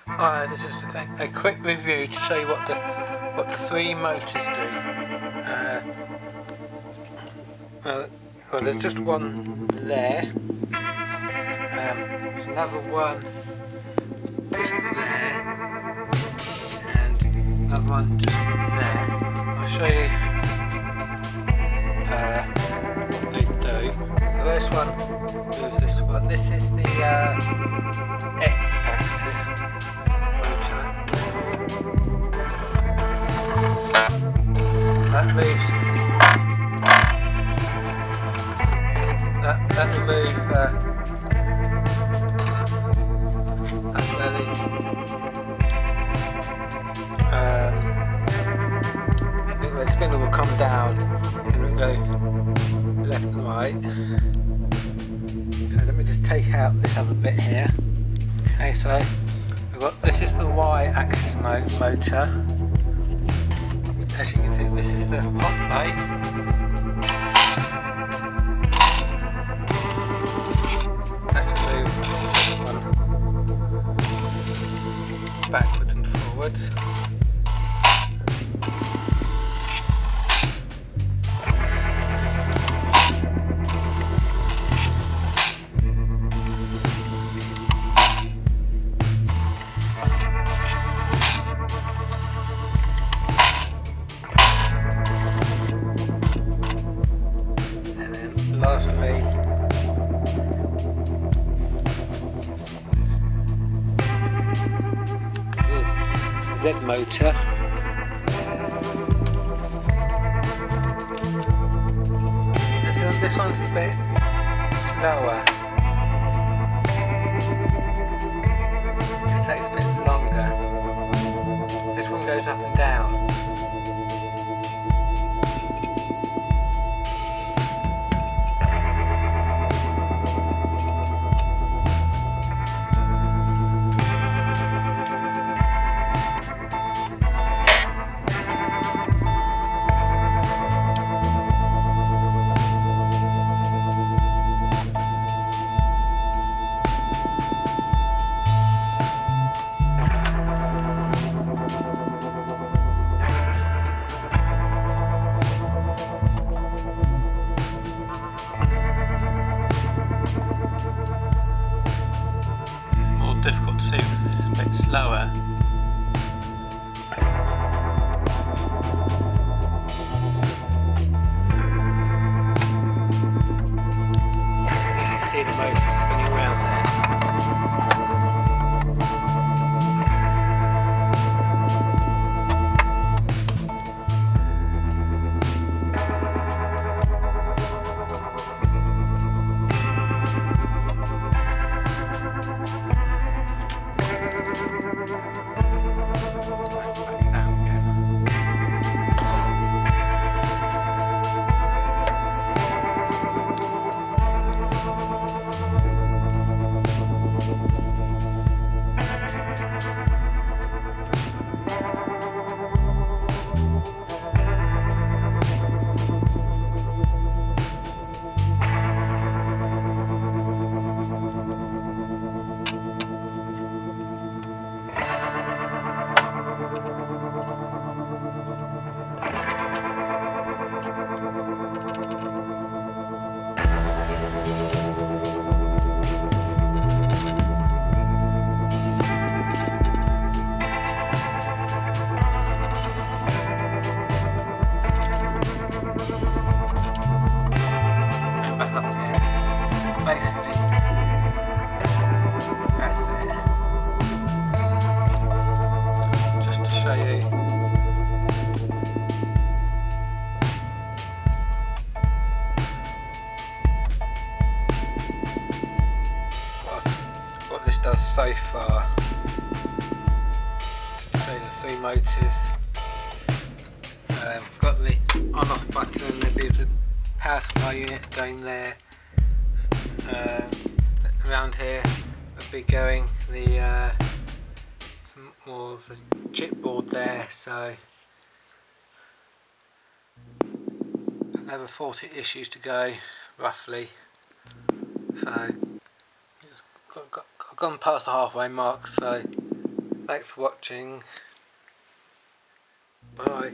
Alright, this is a quick review to show you what the three motors do. Well, there's just one there. There's another one just there, and another one just there. I'll show you what they do. The first one is this one. This is the X-axis motor. That moves. That will move. That's where the spindle will come down and it will go left and right. So let me just take out this other bit here. Okay, so I've got, this is the Y-axis motor. As you can see, this is the hot plate. Backwards and forwards. And then lastly, Z motor. This one's a bit slower. This takes a bit longer. This one goes up and down. Difficult to see, it's a bit slower. You can see the motor spinning around there. What this does so far, just to show you the three motors. Got the on-off button, there's the power supply unit going there. Around here would be going the some more of the chipboard there, so another 40 issues to go roughly. So I've gone past the halfway mark, so Thanks for watching. Bye.